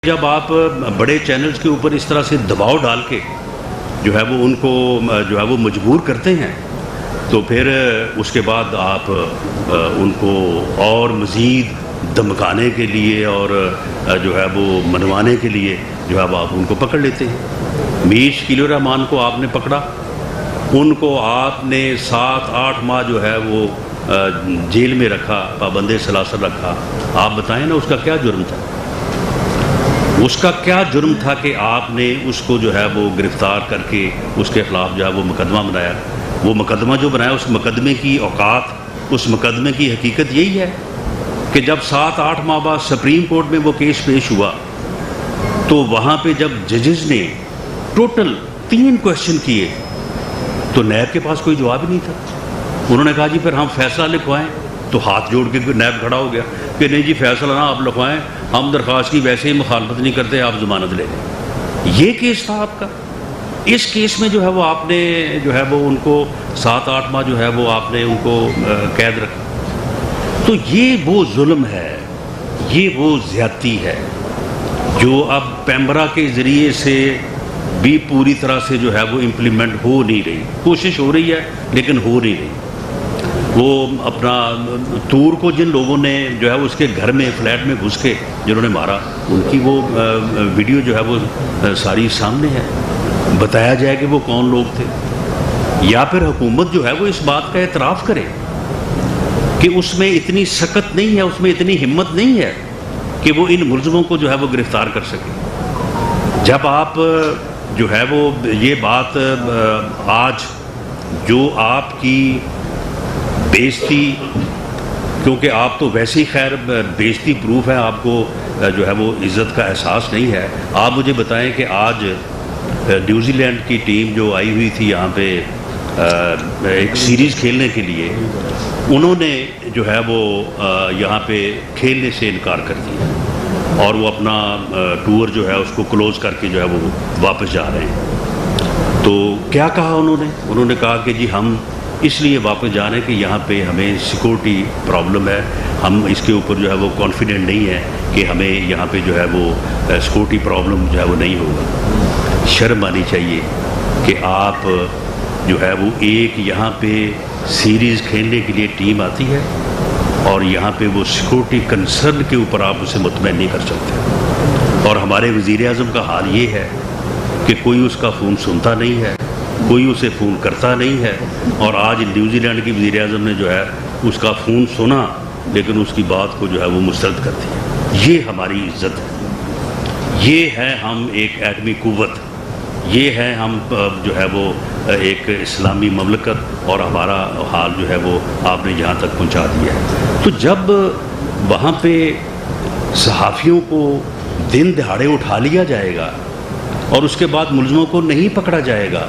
جب آپ بڑے چینلز کے اوپر اس طرح سے دباؤ ڈال کے جو ہے وہ ان کو جو ہے وہ مجبور کرتے ہیں تو پھر اس کے بعد آپ ان کو اور مزید دمکانے کے لیے اور جو ہے وہ منوانے کے لیے جو ہے وہ آپ ان کو پکڑ لیتے ہیں۔ میر شکیل الرحمان کو آپ نے پکڑا، ان کو آپ نے 7-8 ماہ جو ہے وہ جیل میں رکھا، پابند سلاسل رکھا۔ آپ بتائیں نا اس کا کیا جرم تھا؟ اس کا کیا جرم تھا کہ آپ نے اس کو جو ہے وہ گرفتار کر کے اس کے خلاف جو ہے وہ مقدمہ بنایا؟ وہ مقدمہ جو بنایا اس مقدمے کی اوقات، اس مقدمے کی حقیقت یہی ہے کہ جب 7-8 ماہ بعد سپریم کورٹ میں وہ کیس پیش ہوا تو وہاں پہ جب ججز نے ٹوٹل 3 کویشچن کیے تو نیب کے پاس کوئی جواب ہی نہیں تھا۔ انہوں نے کہا جی پھر ہم فیصلہ لکھوائیں، تو ہاتھ جوڑ کے نیب کھڑا ہو گیا کہ نہیں جی فیصلہ نہ آپ لکھوائیں، ہم درخواست کی ویسے ہی مخالفت نہیں کرتے، آپ ضمانت لے لیں۔ یہ کیس تھا آپ کا۔ اس کیس میں جو ہے وہ آپ نے جو ہے وہ ان کو 7-8 ماہ جو ہے وہ آپ نے ان کو قید رکھا۔ تو یہ وہ ظلم ہے، یہ وہ زیادتی ہے جو اب پیمبرا کے ذریعے سے بھی پوری طرح سے جو ہے وہ امپلیمنٹ ہو نہیں رہی۔ کوشش ہو رہی ہے لیکن ہو نہیں رہی۔ وہ اپنا طور کو جن لوگوں نے جو ہے اس کے گھر میں فلیٹ میں گھس کے جنہوں نے مارا، ان کی وہ ویڈیو جو ہے وہ ساری سامنے ہے، بتایا جائے کہ وہ کون لوگ تھے، یا پھر حکومت جو ہے وہ اس بات کا اعتراف کرے کہ اس میں اتنی سخت نہیں ہے، اس میں اتنی ہمت نہیں ہے کہ وہ ان ملزموں کو جو ہے وہ گرفتار کر سکے۔ جب آپ جو ہے وہ یہ بات آج جو آپ کی بیزتی، کیونکہ آپ تو ویسے ہی خیر بیزتی پروف ہے، آپ کو جو ہے وہ عزت کا احساس نہیں ہے، آپ مجھے بتائیں کہ آج نیوزی لینڈ کی ٹیم جو آئی ہوئی تھی یہاں پہ ایک سیریز کھیلنے کے لیے، انہوں نے جو ہے وہ یہاں پہ کھیلنے سے انکار کر دیا اور وہ اپنا ٹور جو ہے اس کو کلوز کر کے جو ہے وہ واپس جا رہے ہیں۔ تو کیا کہا انہوں نے کہا کہ جی ہم اس لیے واپس جا رہے ہیں کہ یہاں پہ ہمیں سیکورٹی پرابلم ہے، ہم اس کے اوپر جو ہے وہ کانفیڈنٹ نہیں ہے کہ ہمیں یہاں پہ جو ہے وہ سیکورٹی پرابلم جو ہے وہ نہیں ہوگا۔ شرم آنی چاہیے کہ آپ جو ہے وہ ایک یہاں پہ سیریز کھیلنے کے لیے ٹیم آتی ہے اور یہاں پہ وہ سیکورٹی کنسرن کے اوپر آپ اسے مطمئن نہیں کر سکتے۔ اور ہمارے وزیر اعظم کا حال یہ ہے کہ کوئی اس کا فون سنتا نہیں ہے، کوئی اسے فون کرتا نہیں ہے، اور آج نیوزی لینڈ کی وزیر اعظم نے جو ہے اس کا فون سنا لیکن اس کی بات کو جو ہے وہ مسترد کر دیا۔ یہ ہماری عزت ہے، یہ ہے ہم ایک ایٹمی قوت، یہ ہے ہم جو ہے وہ ایک اسلامی مملکت، اور ہمارا حال جو ہے وہ آپ نے یہاں تک پہنچا دیا ہے۔ تو جب وہاں پہ صحافیوں کو دن دہاڑے اٹھا لیا جائے گا اور اس کے بعد ملزموں کو نہیں پکڑا جائے گا،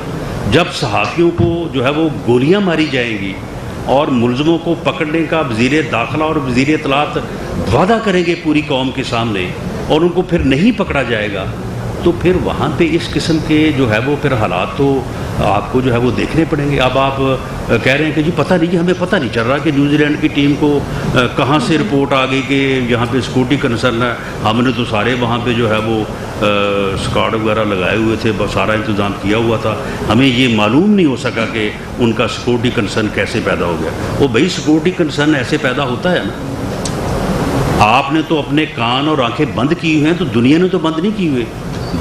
جب صحافیوں کو جو ہے وہ گولیاں ماری جائیں گی اور ملزموں کو پکڑنے کا وزیر داخلہ اور وزیر اطلاعات وعدہ کریں گے پوری قوم کے سامنے اور ان کو پھر نہیں پکڑا جائے گا، تو پھر وہاں پہ اس قسم کے جو ہے وہ پھر حالات تو آپ کو جو ہے وہ دیکھنے پڑیں گے۔ اب آپ کہہ رہے ہیں کہ جی پتہ نہیں، ہمیں پتہ نہیں چل رہا کہ نیوزی لینڈ کی ٹیم کو کہاں سے رپورٹ آ گئی کہ یہاں پہ سیکورٹی کنسرن ہے، ہم نے تو سارے وہاں پہ جو ہے وہ اسکواڈ وغیرہ لگائے ہوئے تھے، سارا انتظام کیا ہوا تھا، ہمیں یہ معلوم نہیں ہو سکا کہ ان کا سیکورٹی کنسرن کیسے پیدا ہو گیا۔ وہ بھائی سیکورٹی کنسرن ایسے پیدا ہوتا ہے نا، آپ نے تو اپنے کان اور آنکھیں بند کی ہوئے ہیں، تو دنیا نے تو بند نہیں کی ہوئے،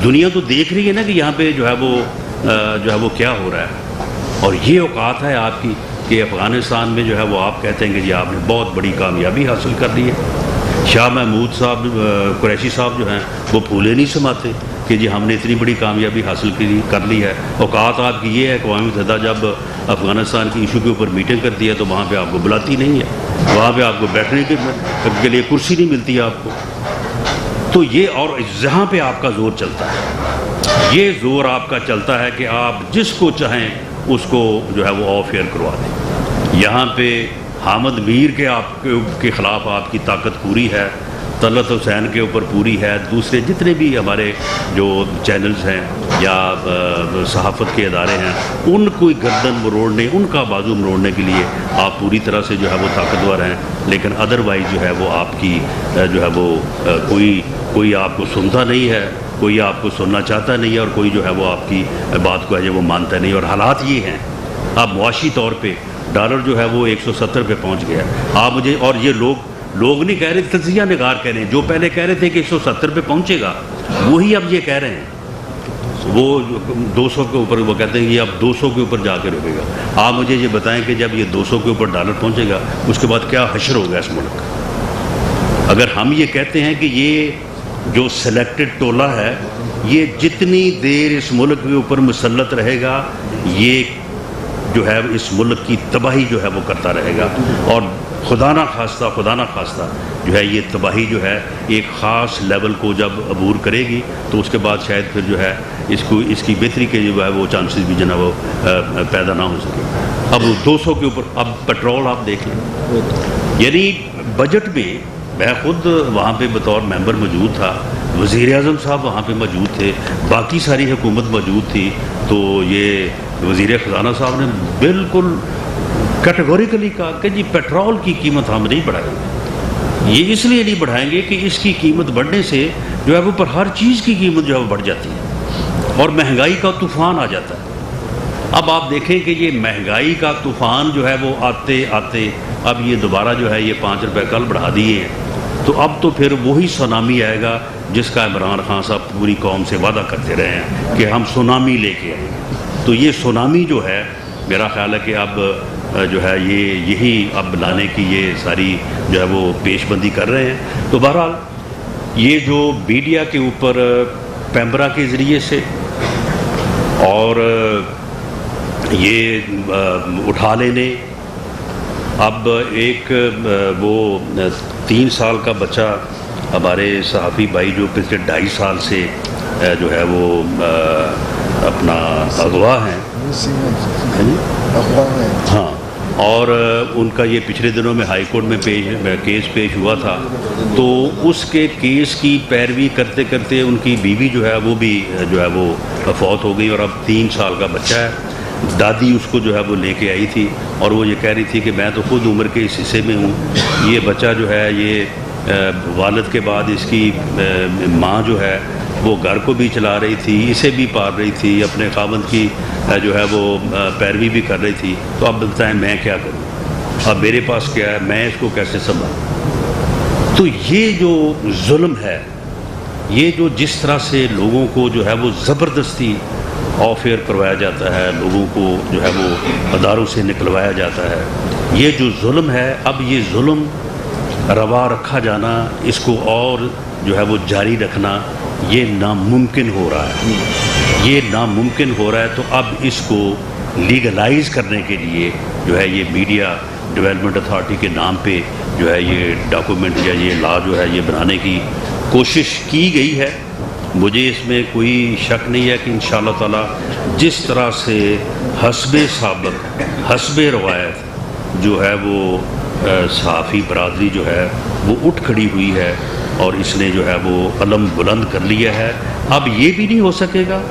دنیا تو دیکھ رہی ہے نا کہ یہاں پہ جو ہے وہ کیا ہو رہا ہے۔ اور یہ اوقات ہے آپ کی کہ افغانستان میں جو ہے وہ آپ کہتے ہیں کہ جی آپ نے بہت بڑی کامیابی حاصل کر لی ہے۔ شاہ محمود صاحب قریشی صاحب جو ہیں وہ پھولے نہیں سماتے کہ جی ہم نے اتنی بڑی کامیابی حاصل کر لی ہے۔ اوقات آپ کی یہ ہے کہ اقوام متحدہ جب افغانستان کی ایشو کے اوپر میٹنگ کرتی ہے تو وہاں پہ آپ کو بلاتی نہیں ہے، وہاں پہ آپ کو بیٹھنے کے لیے کرسی نہیں ملتی ہے آپ کو۔ تو یہ اور جہاں پہ آپ کا زور چلتا ہے، یہ زور آپ کا چلتا ہے کہ آپ جس کو چاہیں اس کو جو ہے وہ آف ایئر کروا دیں۔ یہاں پہ حامد میر کے آپ کے خلاف آپ کی طاقت پوری ہے، طلعت حسین کے اوپر پوری ہے، دوسرے جتنے بھی ہمارے جو چینلز ہیں یا صحافت کے ادارے ہیں ان کو گردن مروڑنے، ان کا بازو مروڑنے کے لیے آپ پوری طرح سے جو ہے وہ طاقتور ہیں، لیکن ادروائز جو ہے وہ آپ کی جو ہے وہ کوئی کوئی آپ کو سنتا نہیں ہے، کوئی آپ کو سننا چاہتا نہیں ہے، اور کوئی جو ہے وہ آپ کی بات کو ہے وہ مانتا نہیں. اور حالات یہ ہیں اب معاشی طور پہ ڈالر جو ہے وہ 170 پہ پہنچ گیا. آپ مجھے، اور یہ لوگ نہیں کہہ رہے، تجزیہ نگار کہہ رہے ہیں، جو پہلے کہہ رہے تھے کہ 170 پہ پہنچے گا وہی اب یہ کہہ رہے ہیں. وہ 200 کے اوپر وہ کہتے ہیں کہ اب 200 کے اوپر جا کے رکے گا. آپ مجھے یہ بتائیں کہ جب یہ 200 کے اوپر ڈالر پہنچے گا اس کے بعد کیا حشر ہوگا اس ملک کا. اگر ہم یہ کہتے ہیں کہ یہ جو سلیکٹڈ ٹولہ ہے یہ جتنی دیر اس ملک کے اوپر مسلط رہے گا یہ جو ہے اس ملک کی تباہی جو ہے وہ کرتا رہے گا. اور خدا نہ خواستہ جو ہے یہ تباہی جو ہے ایک خاص لیول کو جب عبور کرے گی تو اس کے بعد شاید پھر جو ہے اس کی بہتری کے جو ہے وہ چانسز بھی جو ہے وہ پیدا نہ ہو سکے. اب 200 کے اوپر اب پیٹرول آپ دیکھ لیں. یعنی بجٹ میں خود وہاں پہ بطور ممبر موجود تھا، وزیر اعظم صاحب وہاں پہ موجود تھے، باقی ساری حکومت موجود تھی. تو یہ وزیر خزانہ صاحب نے بالکل کیٹیگوریکلی کہا کہ جی پیٹرول کی قیمت ہم نہیں بڑھائیں گے. یہ اس لیے نہیں بڑھائیں گے کہ اس کی قیمت بڑھنے سے جو ہے وہ پر ہر چیز کی قیمت جو ہے وہ بڑھ جاتی ہے اور مہنگائی کا طوفان آ جاتا ہے. اب آپ دیکھیں کہ یہ مہنگائی کا طوفان جو ہے وہ آتے اب یہ دوبارہ جو ہے یہ 5 روپے کل بڑھا دیے ہیں تو اب تو پھر وہی سونامی آئے گا جس کا عمران خان صاحب پوری قوم سے وعدہ کرتے رہے ہیں کہ ہم سونامی لے کے آئیں گے. تو یہ سونامی جو ہے میرا خیال ہے کہ اب جو ہے یہی اب لانے کی یہ ساری جو ہے وہ پیش بندی کر رہے ہیں. تو بہرحال یہ جو میڈیا کے اوپر پیمبرا کے ذریعے سے اور یہ اٹھا لینے، اب ایک وہ 3 سال کا بچہ ہمارے صحافی بھائی جو پچھلے 2.5 سال سے جو ہے وہ اپنا اغوا ہیں، ہاں، اور ان کا یہ پچھلے دنوں میں ہائی کورٹ میں کیس پیش ہوا تھا. تو اس کے کیس کی پیروی کرتے کرتے ان کی بیوی جو ہے وہ بھی جو ہے وہ فوت ہو گئی اور اب 3 سال کا بچہ ہے. دادی اس کو جو ہے وہ لے کے آئی تھی اور وہ یہ کہہ رہی تھی کہ میں تو خود عمر کے اس حصے میں ہوں. یہ بچہ جو ہے یہ والد کے بعد اس کی ماں جو ہے وہ گھر کو بھی چلا رہی تھی، اسے بھی پال رہی تھی، اپنے خاوند کی جو ہے وہ پیروی بھی کر رہی تھی. تو اب بتائیں میں کیا کروں، اب میرے پاس کیا ہے، میں اس کو کیسے سنبھالوں. تو یہ جو ظلم ہے، یہ جو جس طرح سے لوگوں کو جو ہے وہ زبردستی آفیئر کروایا جاتا ہے، لوگوں کو جو ہے وہ اداروں سے نکلوایا جاتا ہے، یہ جو ظلم ہے اب یہ ظلم روا رکھا جانا، اس کو اور جو ہے وہ جاری رکھنا یہ ناممکن ہو رہا ہے. یہ ناممکن ہو رہا ہے. تو اب اس کو لیگلائز کرنے کے لیے جو ہے یہ میڈیا ڈیولپمنٹ اتھارٹی کے نام پہ جو ہے یہ ڈاکومنٹ یا یہ لا جو ہے یہ بنانے کی کوشش کی گئی ہے. مجھے اس میں کوئی شک نہیں ہے کہ انشاءاللہ تعالی جس طرح سے حسب سابق حسب روایت جو ہے وہ صحافی برادری جو ہے وہ اٹھ کھڑی ہوئی ہے اور اس نے جو ہے وہ علم بلند کر لیا ہے. اب یہ بھی نہیں ہو سکے گا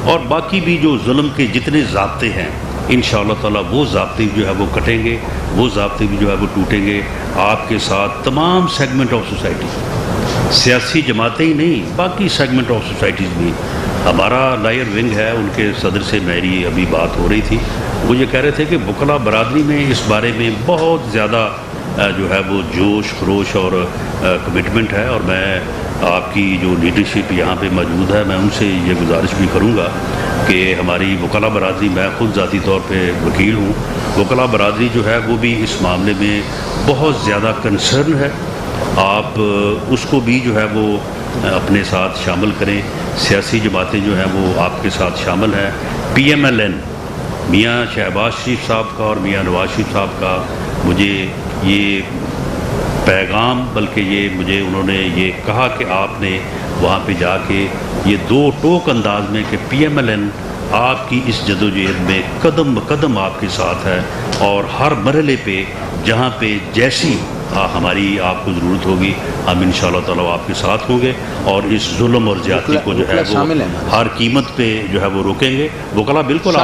اور باقی بھی جو ظلم کے جتنے ضابطے ہیں انشاءاللہ تعالی وہ ضابطے جو ہے وہ کٹیں گے، وہ ضابطے بھی جو ہے وہ ٹوٹیں گے. آپ کے ساتھ تمام سیگمنٹ آف سوسائٹی، سیاسی جماعتیں ہی نہیں باقی سیگمنٹ آف سوسائٹیز بھی. ہمارا لائر ونگ ہے، ان کے صدر سے میری ابھی بات ہو رہی تھی، وہ یہ کہہ رہے تھے کہ وکلا برادری میں اس بارے میں بہت زیادہ جو ہے وہ جوش خروش اور کمٹمنٹ ہے. اور میں آپ کی جو لیڈرشپ یہاں پہ موجود ہے میں ان سے یہ گزارش بھی کروں گا کہ ہماری وکلا برادری، میں خود ذاتی طور پہ وکیل ہوں، وکلا برادری جو ہے وہ بھی اس معاملے میں بہت زیادہ کنسرن ہے. آپ اس کو بھی جو ہے وہ اپنے ساتھ شامل کریں. سیاسی جماعتیں جو ہیں وہ آپ کے ساتھ شامل ہیں. PMLN میاں شہباز شریف صاحب کا اور میاں نواز شریف صاحب کا مجھے یہ پیغام، بلکہ یہ مجھے انہوں نے یہ کہا کہ آپ نے وہاں پہ جا کے یہ 2 ٹوک انداز میں کہ PMLN آپ کی اس جدوجہد میں قدم بقدم آپ کے ساتھ ہے اور ہر مرحلے پہ جہاں پہ جیسی ہماری آپ کو ضرورت ہوگی ہم انشاءاللہ تعالی آپ کے ساتھ ہوں گے اور اس ظلم اور زیادتی کو جو ہے وہ ہر قیمت پہ جو ہے وہ روکیں گے. وکلا بالکل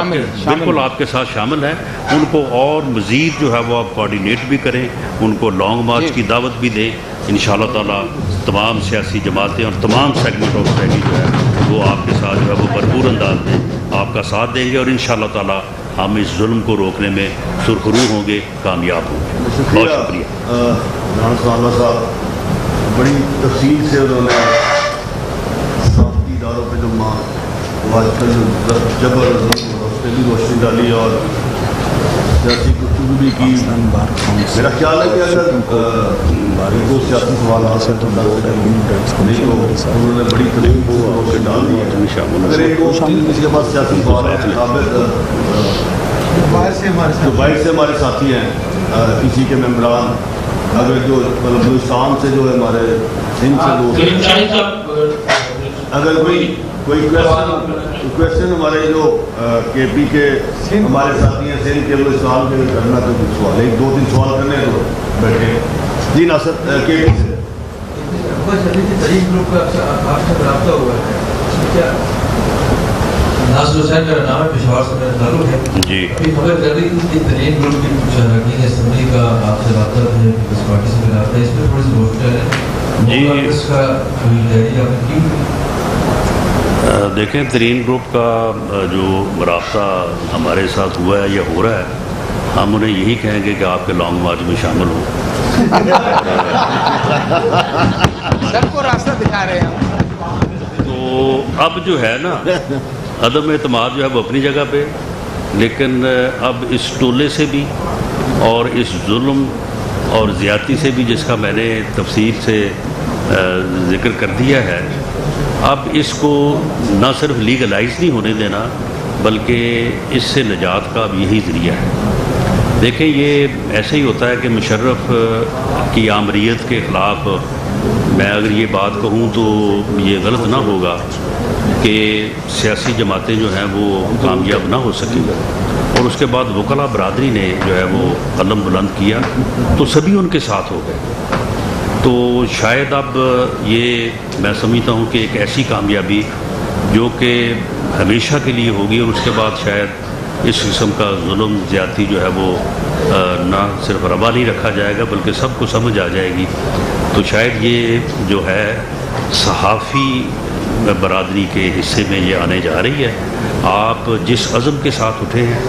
آپ کے ساتھ شامل ہیں. ان کو اور مزید جو ہے وہ آپ کوآرڈینیٹ بھی کریں، ان کو لانگ مارچ کی دعوت بھی دیں انشاءاللہ تعالی. تمام سیاسی جماعتیں اور تمام سیگمنٹ آف سوسائٹی جو ہے وہ آپ کے ساتھ جو ہے وہ بھرپور انداز میں آپ کا ساتھ دیں گے، اور انشاءاللہ تعالی ہم اس ظلم کو روکنے میں سرخرو ہوں گے، کامیاب ہوں گے۔ بہت شکریہ۔ رانا ثناء اللہ صاحب بڑی تفصیل سے انہوں نے ثقافتی اداروں پہ جو آج کل جبر اس پہ بھی روشنی ڈالی اور سیاسی گفتگو بھی کی۔ میرا خیال ہے کہ اگر دو سیاسی سوالات ہیں تو نہیں تو انہوں نے بڑی تفصیل کو روشنی ڈال دی ہے۔ اگر ایک دو تین کسی کے پاس سیاسی سوال ہے، جو باہر سے ہمارے ساتھی ہیں، کسی کے ممبران، اگر جو بلوچستان سے جو ہے ہمارے سندھ سے دوست، اگر کوئی کوشچن ہمارے جو کے پی کے ہمارے ساتھی ہیں سندھ کے بلوچستان کے کرنا تو کچھ سوال ایک دو تین سوال کرنے تو بیٹھے۔ جی ناصر کے پی سے ناصر حسین میرا نام ہے، پشاور سے میرا تعلق ہے جی۔ ابھی خبر چل رہی تھی کہ ترین گروپ کی کچھ اراکین اسمبلی کا آپ سے رابطہ ہے، پیپلز پارٹی سے ملا ہے، اس میں تھوڑی سی روشنی ہے جی۔ اس کا کوئی تیاری آپ نے کی؟ دیکھیں ترین گروپ کا جو رابطہ ہمارے ساتھ ہوا ہے یا ہو رہا ہے، ہم انہیں یہی کہیں گے کہ آپ کے لانگ مارچ میں شامل ہوں۔ سب کو راستہ دکھا رہے ہیں۔ تو اب جو ہے نا عدم اعتماد جو ہے وہ اپنی جگہ پہ، لیکن اب اس ٹولے سے بھی اور اس ظلم اور زیادتی سے بھی جس کا میں نے تفصیل سے ذکر کر دیا ہے، اب اس کو نہ صرف لیگلائز نہیں ہونے دینا بلکہ اس سے نجات کا اب یہی ذریعہ ہے۔ دیکھیں یہ ایسے ہی ہوتا ہے کہ مشرف کی آمریت کے خلاف میں اگر یہ بات کہوں تو یہ غلط نہ ہوگا کہ سیاسی جماعتیں جو ہیں وہ کامیاب نہ ہو سکیں گی، اور اس کے بعد وکلاء برادری نے جو ہے وہ قلم بلند کیا تو سبھی ان کے ساتھ ہو گئے۔ تو شاید اب یہ میں سمجھتا ہوں کہ ایک ایسی کامیابی جو کہ ہمیشہ کے لیے ہوگی، اور اس کے بعد شاید اس قسم کا ظلم زیادتی جو ہے وہ نہ صرف روا نہیں رکھا جائے گا بلکہ سب کو سمجھ آ جائے گی۔ تو شاید یہ جو ہے صحافی برادری کے حصے میں یہ آنے جا رہی ہے۔ آپ جس عزم کے ساتھ اٹھے ہیں،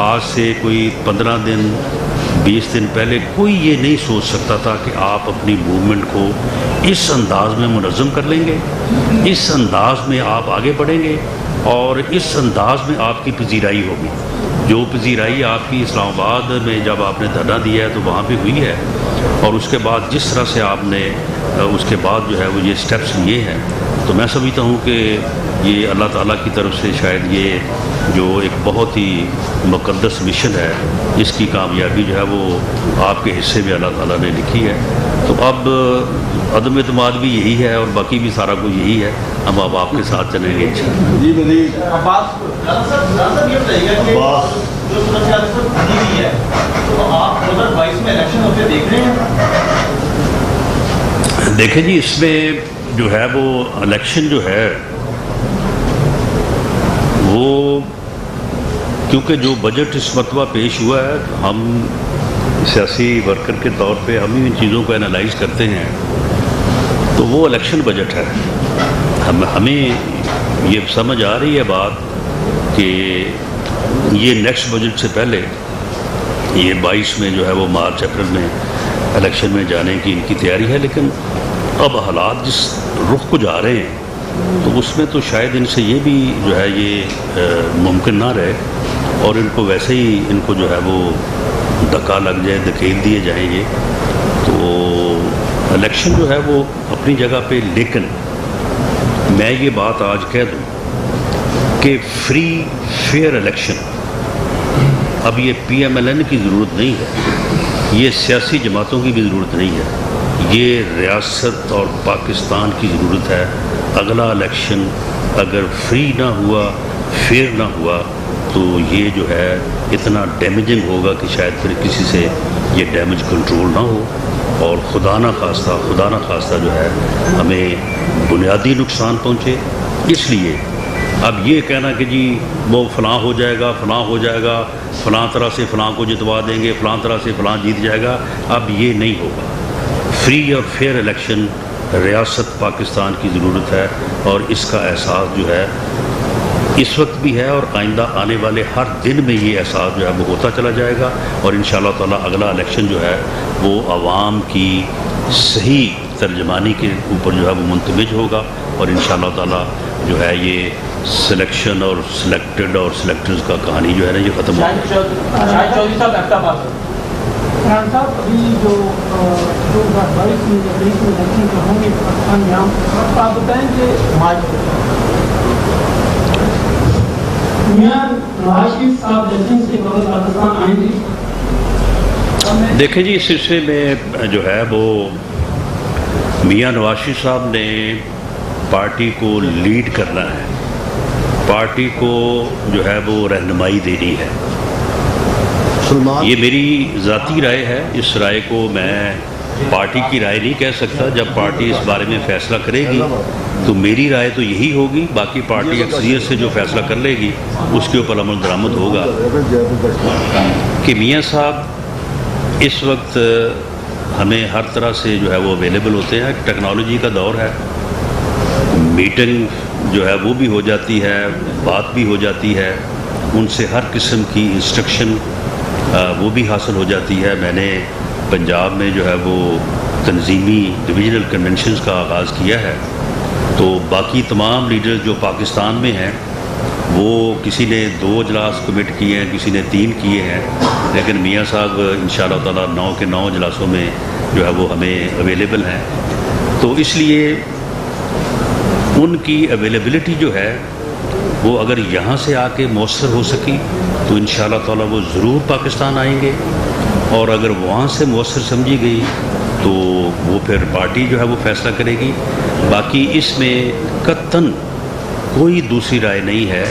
آج سے کوئی 15 دن 20 دن پہلے کوئی یہ نہیں سوچ سکتا تھا کہ آپ اپنی موومنٹ کو اس انداز میں منظم کر لیں گے، اس انداز میں آپ آگے بڑھیں گے، اور اس انداز میں آپ کی پذیرائی ہوگی۔ جو پذیرائی آپ کی اسلام آباد میں جب آپ نے دھرنا دیا ہے تو وہاں پہ ہوئی ہے، اور اس کے بعد جس طرح سے آپ نے اس کے بعد جو ہے وہ یہ سٹیپس لیے ہیں، تو میں سمجھتا ہوں کہ یہ اللہ تعالیٰ کی طرف سے شاید یہ جو ایک بہت ہی مقدس مشن ہے، اس کی کامیابی جو ہے وہ آپ کے حصے میں اللہ تعالیٰ نے لکھی ہے۔ تو اب عدم اعتماد بھی یہی ہے اور باقی بھی سارا کچھ یہی ہے، ہم اب آپ کے ساتھ چلیں گے۔ جی مزید جو صورتحال اس وقت بنی ہوئی ہے تو آپ 2022 میں الیکشن ہوتے دیکھ رہے ہیں؟ دیکھیں جی، اس میں جو ہے وہ الیکشن جو ہے وہ کیونکہ جو بجٹ اس مرتبہ پیش ہوا ہے، ہم سیاسی ورکر کے طور پہ ہم ہی ان چیزوں کو انالائز کرتے ہیں، تو وہ الیکشن بجٹ ہے۔ ہمیں یہ سمجھ آ رہی ہے بات کہ یہ نیکسٹ بجٹ سے پہلے یہ 22 میں جو ہے وہ مارچ اپریل میں الیکشن میں جانے کی ان کی تیاری ہے، لیکن اب حالات جس رخ کو جا رہے ہیں تو اس میں تو شاید ان سے یہ بھی جو ہے یہ ممکن نہ رہے، اور ان کو ویسے ہی ان کو جو ہے وہ دھکا لگ جائے، دھکیل دیے جائیں گے۔ تو الیکشن جو ہے وہ اپنی جگہ پہ، لیکن میں یہ بات آج کہہ دوں کہ فری فیئر الیکشن اب یہ پی ایم ایل این کی ضرورت نہیں ہے، یہ سیاسی جماعتوں کی بھی ضرورت نہیں ہے، یہ ریاست اور پاکستان کی ضرورت ہے۔ اگلا الیکشن اگر فری نہ ہوا، فیئر نہ ہوا، تو یہ جو ہے اتنا ڈیمیجنگ ہوگا کہ شاید پھر کسی سے یہ ڈیمیج کنٹرول نہ ہو، اور خدا نہ خواستہ جو ہے ہمیں بنیادی نقصان پہنچے۔ اس لیے اب یہ کہنا کہ جی وہ فلاں ہو جائے گا، فلاں طرح سے فلاں کو جتوا دیں گے، فلاں طرح سے فلاں جیت جائے گا، اب یہ نہیں ہوگا۔ فری اور فیئر الیکشن ریاست پاکستان کی ضرورت ہے، اور اس کا احساس جو ہے اس وقت بھی ہے، اور آئندہ آنے والے ہر دن میں یہ احساس جو ہے وہ ہوتا چلا جائے گا، اور انشاءاللہ تعالی اگلا الیکشن جو ہے وہ عوام کی صحیح ترجمانی کے اوپر جو ہے وہ منتمج ہوگا، اور انشاءاللہ تعالی جو ہے یہ سلیکشن اور سلیکٹڈ اور سلیکٹرز کا کہانی جو ہے نا یہ ختم شاہد چودھری صاحب احتجاج فرحان صاحب، ابھی جو 2022 میں الیکشن جو ہوں گے پاکستان میں عام، آپ بتائیں کہ میاں نواز شریف صاحب الیکشن سے قبل پاکستان آئیں گے؟ دیکھیں جی، اس سلسلے میں جو ہے وہ میاں نواز شریف صاحب نے پارٹی کو لیڈ کرنا ہے، پارٹی کو جو ہے وہ رہنمائی دینی ہے۔ یہ میری ذاتی رائے ہے، اس رائے کو میں پارٹی کی رائے نہیں کہہ سکتا۔ جب پارٹی اس بارے میں فیصلہ کرے گی تو میری رائے تو یہی ہوگی، باقی پارٹی اکثریت سے جو فیصلہ کر لے گی اس کے اوپر عمل درآمد ہوگا کہ میاں صاحب اس وقت ہمیں ہر طرح سے جو ہے وہ اویلیبل ہوتے ہیں۔ ٹیکنالوجی کا دور ہے، میٹنگ جو ہے وہ بھی ہو جاتی ہے، بات بھی ہو جاتی ہے، ان سے ہر قسم کی انسٹرکشن وہ بھی حاصل ہو جاتی ہے۔ میں نے پنجاب میں جو ہے وہ تنظیمی ڈویژنل کنونشنز کا آغاز کیا ہے، تو باقی تمام لیڈر جو پاکستان میں ہیں وہ کسی نے 2 اجلاس کمٹ کیے ہیں، کسی نے 3 کیے ہیں، لیکن میاں صاحب انشاءاللہ تعالی 9 کے 9 اجلاسوں میں جو ہے وہ ہمیں اویلیبل ہیں۔ تو اس لیے ان کی اویلیبلٹی جو ہے وہ اگر یہاں سے آ کے مؤثر ہو سکی تو انشاءاللہ تعالی وہ ضرور پاکستان آئیں گے، اور اگر وہاں سے مؤثر سمجھی گئی تو وہ پھر پارٹی جو ہے وہ فیصلہ کرے گی۔ باقی اس میں قطعاً کوئی دوسری رائے نہیں ہے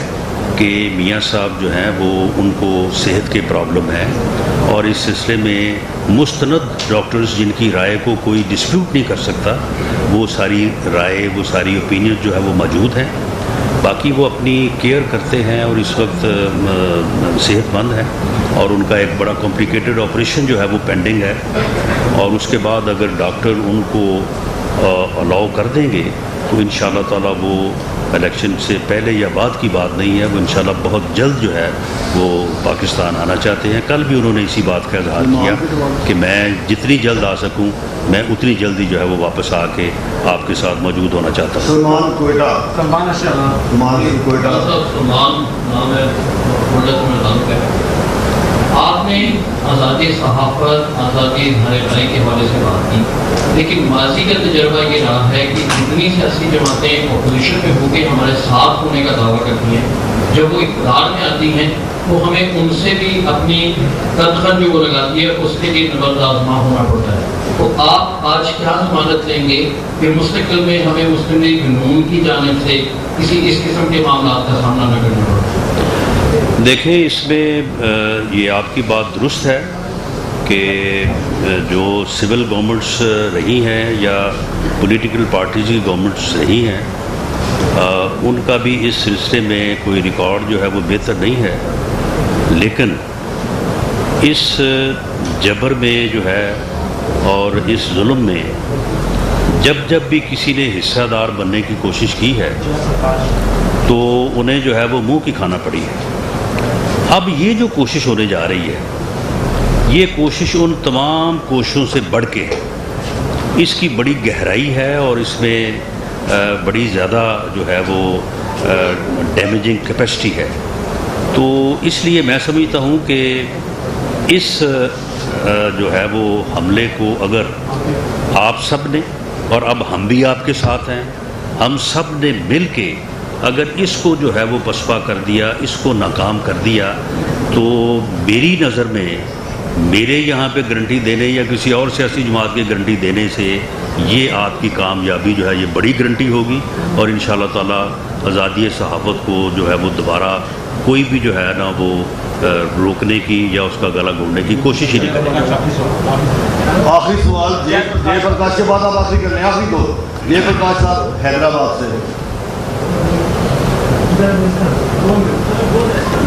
کہ میاں صاحب جو ہیں وہ ان کو صحت کے پرابلم ہے، اور اس سلسلے میں مستند ڈاکٹرز جن کی رائے کو کوئی ڈسپیوٹ نہیں کر سکتا، وہ ساری رائے، وہ ساری اوپینین جو ہے وہ موجود ہیں۔ باقی وہ اپنی کیئر کرتے ہیں اور اس وقت صحت مند ہیں، اور ان کا ایک بڑا کمپلیکیٹڈ آپریشن جو ہے وہ پینڈنگ ہے، اور اس کے بعد اگر ڈاکٹر ان کو الاؤ کر دیں گے تو انشاءاللہ تعالی وہ الیکشن سے پہلے یا بعد کی بات نہیں ہے، وہ انشاءاللہ بہت جلد جو ہے وہ پاکستان آنا چاہتے ہیں۔ کل بھی انہوں نے اسی بات کا اظہار کیا کہ میں جتنی جلد آ سکوں میں اتنی جلدی جو ہے وہ واپس آ کے آپ کے ساتھ موجود ہونا چاہتا ہوں۔ سلمان کوئٹہ، سلمان اشرف، سلمان کوئٹہ، سلمان نام ہے، آپ نے آزادی صحافت، آزادی اظہار رائے کے حوالے سے بات کی، لیکن ماضی کا تجربہ یہ رہا ہے کہ جتنی سیاسی جماعتیں اپوزیشن میں ہو کے ہمارے ساتھ ہونے کا دعویٰ کرتی ہیں، جب وہ اقتدار میں آتی ہیں تو ہمیں ان سے بھی اپنی تدخل جو وہ لگاتی ہے اس کے لیے نبرد آزما ہونا پڑتا ہے۔ تو آپ آج کیا ضمانت لیں گے کہ مستقبل میں ہمیں مسلم لیگ نون کی جانب سے کسی اس قسم کے معاملات کا سامنا نہ کرنا پڑے؟ دیکھیں، اس میں یہ آپ کی بات درست ہے کہ جو سول گورنمنٹس رہی ہیں یا پولیٹیکل پارٹیز کی گورنمنٹس رہی ہیں ان کا بھی اس سلسلے میں کوئی ریکارڈ جو ہے وہ بہتر نہیں ہے، لیکن اس جبر میں جو ہے اور اس ظلم میں جب بھی کسی نے حصہ دار بننے کی کوشش کی ہے تو انہیں جو ہے وہ منہ کی کھانا پڑی ہے۔ اب یہ جو کوشش ہونے جا رہی ہے، یہ کوشش ان تمام کوششوں سے بڑھ کے ہے، اس کی بڑی گہرائی ہے اور اس میں بڑی زیادہ جو ہے وہ ڈیمیجنگ کیپیسٹی ہے۔ تو اس لیے میں سمجھتا ہوں کہ اس جو ہے وہ حملے کو اگر آپ سب نے، اور اب ہم بھی آپ کے ساتھ ہیں، ہم سب نے مل کے اگر اس کو جو ہے وہ پسپا کر دیا، اس کو ناکام کر دیا، تو میری نظر میں میرے یہاں پہ گارنٹی دینے یا کسی اور سیاسی جماعت کی گارنٹی دینے سے یہ آپ کی کامیابی جو ہے یہ بڑی گارنٹی ہوگی، اور انشاءاللہ تعالی آزادی صحافت کو جو ہے وہ دوبارہ کوئی بھی جو ہے نا وہ روکنے کی یا اس کا گلا گھونڈنے کی کوشش ہی نہیں کرے گا۔ آخری سوال جے پرکاش کے بعد آپ آخری کر لیں، آخری دو جے پرکاش صاحب حیدرآباد سے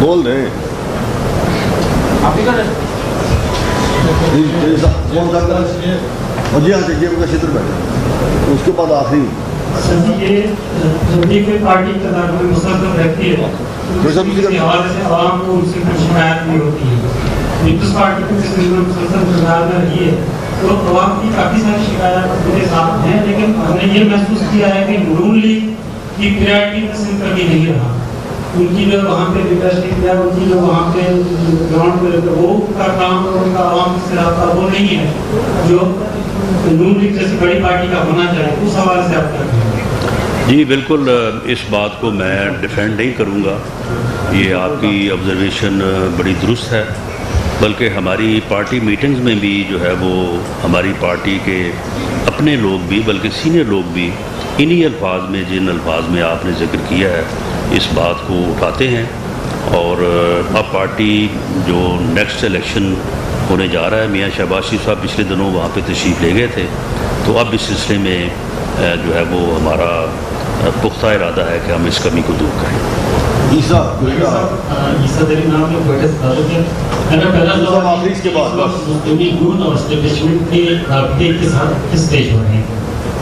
بول رہے ہیں۔ آپ ہی کر رہے ہیں؟ کون سا اور جی ہاں جی کا چھتر بیٹھا اس کے بعد آخری سر جی یہ جب بھی کوئی پارٹی اقتدار میں مسلسل رہتی ہے تو اس کے حوالے سے عوام کو ان سے کوئی شکایت نہیں ہوتی ہے. پیپلز پارٹی کو مسلسل اقتدار میں رہی ہے تو عوام کی کافی ساری شکایات میرے ساتھ ہیں, لیکن ہم نے یہ محسوس کیا ہے کہ نون لیگ کی پریارٹی میں سے کبھی نہیں رہا. ان کی جو وہاں پہ لیڈرشپ ہے, ان کی جو وہاں پہ گراؤنڈ پہ وہ کا کام اور ان کا عوام سے رابطہ وہ نہیں ہے جو نون لیگ جیسی بڑی پارٹی کا ہونا چاہیے. اس حوالے سے آپ کیا کہیں گے؟ جی بالکل, اس بات کو میں ڈیفینڈ نہیں کروں گا. یہ آپ کی آبزرویشن بڑی درست ہے, بلکہ ہماری پارٹی میٹنگز میں بھی جو ہے وہ ہماری پارٹی کے اپنے لوگ بھی, بلکہ سینئر لوگ بھی انہی الفاظ میں, جن الفاظ میں آپ نے ذکر کیا ہے, اس بات کو اٹھاتے ہیں. اور اب پارٹی جو نیکسٹ الیکشن ہونے جا رہا ہے, میاں شہباز شریف صاحب پچھلے دنوں وہاں پہ تشریف لے گئے تھے, تو اب اس سلسلے میں جو ہے وہ ہمارا پختہ ارادہ ہے کہ ہم اس کمی کو دور کریں.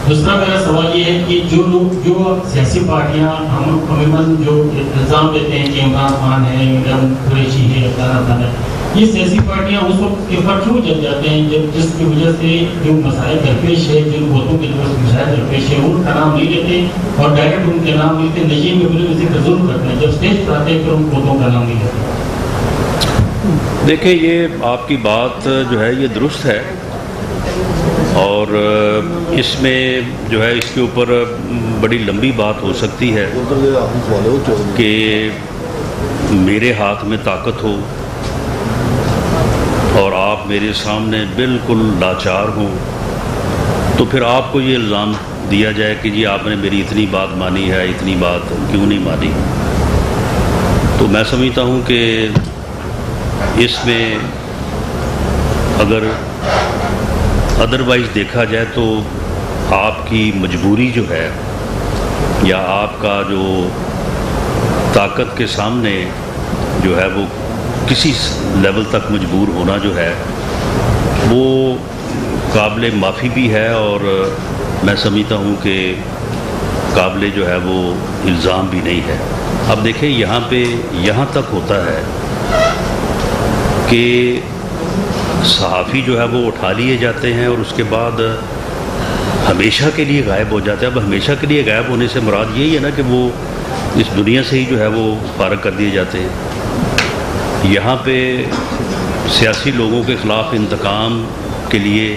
دوسرا میرا سوال یہ ہے کہ جو لوگ, جو سیاسی پارٹیاں ہم عموماً جو الزام دیتے ہیں کہ عمران خان ہے, عمران قریشی ہے, فلانا ہے, یہ سیاسی پارٹیاں اس وقت ایفرٹ کیوں جل جاتے ہیں جب جس کی وجہ سے جو مسائل درپیش ہے, جن ووٹوں کے جو مسائل درپیش ہے, ان کا نام نہیں لیتے اور ڈائریکٹ ان کے نام لیتے, نجی میں بھی ذکر ضرور کرتے ہیں, جب اسٹیج پر آتے ہیں پھر ان ووٹوں کا نام نہیں لیتے. دیکھیں, یہ آپ کی بات جو ہے یہ درست ہے, اور اس میں جو ہے اس کے اوپر بڑی لمبی بات ہو سکتی ہے کہ میرے ہاتھ میں طاقت ہو اور آپ میرے سامنے بالکل لاچار ہوں, تو پھر آپ کو یہ الزام دیا جائے کہ جی آپ نے میری اتنی بات مانی ہے, اتنی بات کیوں نہیں مانی. تو میں سمجھتا ہوں کہ اس میں اگر ادروائز دیکھا جائے تو آپ کی مجبوری جو ہے, یا آپ کا جو طاقت کے سامنے جو ہے وہ کسی لیول تک مجبور ہونا جو ہے وہ قابل معافی بھی ہے, اور میں سمجھتا ہوں کہ قابل جو ہے وہ الزام بھی نہیں ہے. اب دیکھیں, یہاں پہ یہاں تک ہوتا ہے کہ صحافی جو ہے وہ اٹھا لیے جاتے ہیں اور اس کے بعد ہمیشہ کے لیے غائب ہو جاتے ہیں. اب ہمیشہ کے لیے غائب ہونے سے مراد یہی ہے نا کہ وہ اس دنیا سے ہی جو ہے وہ فارغ کر دیے جاتے ہیں. یہاں پہ سیاسی لوگوں کے خلاف انتقام کے لیے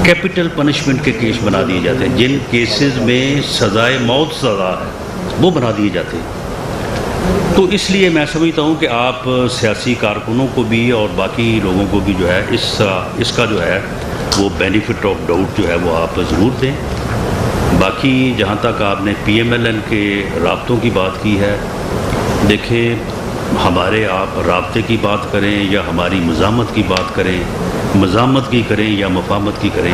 کیپٹل پنشمنٹ کے کیس بنا دیے جاتے ہیں, جن کیسز میں سزائے موت سزا ہے وہ بنا دیے جاتے ہیں. تو اس لیے میں سمجھتا ہوں کہ آپ سیاسی کارکنوں کو بھی اور باقی لوگوں کو بھی جو ہے اس کا جو ہے وہ بینیفٹ آف ڈاؤٹ جو ہے وہ آپ ضرور دیں. باقی جہاں تک آپ نے پی ایم ایل این کے رابطوں کی بات کی ہے, دیکھیں ہمارے آپ رابطے کی بات کریں یا ہماری مزاحمت کی بات کریں, مزاحمت کی کریں یا مفاہمت کی کریں,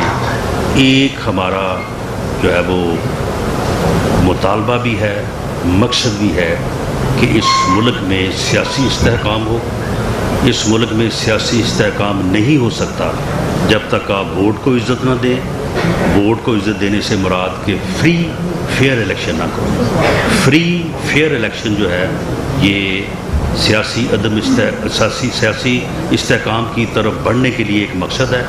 ایک ہمارا جو ہے وہ مطالبہ بھی ہے, مقصد بھی ہے کہ اس ملک میں سیاسی استحکام ہو. اس ملک میں سیاسی استحکام نہیں ہو سکتا جب تک آپ ووٹ کو عزت نہ دیں. ووٹ کو عزت دینے سے مراد کہ فری فیئر الیکشن نہ کرو. فری فیئر الیکشن جو ہے یہ سیاسی سیاسی استحکام کی طرف بڑھنے کے لیے ایک مقصد ہے.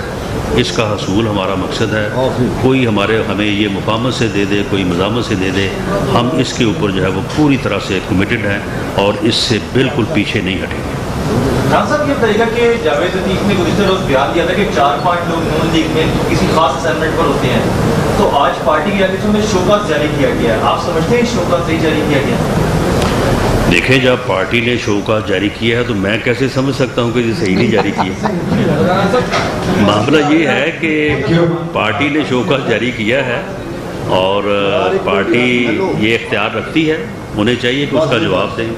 اس کا حصول ہمارا مقصد ہے. کوئی ہمیں یہ مفاہمت سے دے دے, کوئی مزاحمت سے دے دے, ہم اس کے اوپر جو ہے وہ پوری طرح سے کمیٹڈ ہیں اور اس سے بالکل پیچھے نہیں ہٹیں گے. خان صاحب یہ بتائیے گا کہ جاوید لطیف نے گزشتہ روز بیان دیا تھا کہ 4-5 لوگ نون لیگ میں کسی خاص اسائنمنٹ پر ہوتے ہیں, تو آج پارٹی کی آگے میں شوکاز جاری کیا گیا ہے. آپ سمجھتے ہیں شوکاز صحیح جاری کیا گیا؟ دیکھیں, جب پارٹی نے شوکاز جاری کیا ہے تو میں کیسے سمجھ سکتا ہوں کہ یہ صحیح نہیں جاری کیا. معاملہ یہ ہے کہ پارٹی نے شوکاز جاری کیا ہے اور پارٹی یہ اختیار رکھتی ہے, انہیں چاہیے کہ اس کا جواب دیں.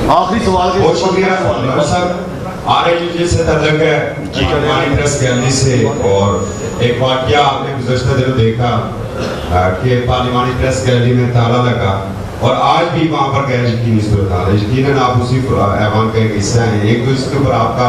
آخری سوال کے بہت شکریہ صاحب. RLG سے تعلق ہے پارلیمانی پریس گیلری سے, اور ایک واقعہ آپ نے گزشتہ دنوں دیکھا کہ پارلیمانی پریس گیلری میں تالا لگا اور آج بھی وہاں پر غیر یقینی صورتحال ہے. یقیناً آپ اسی ایوان کا ایک حصہ ہیں. ایک تو اس کے اوپر آپ کا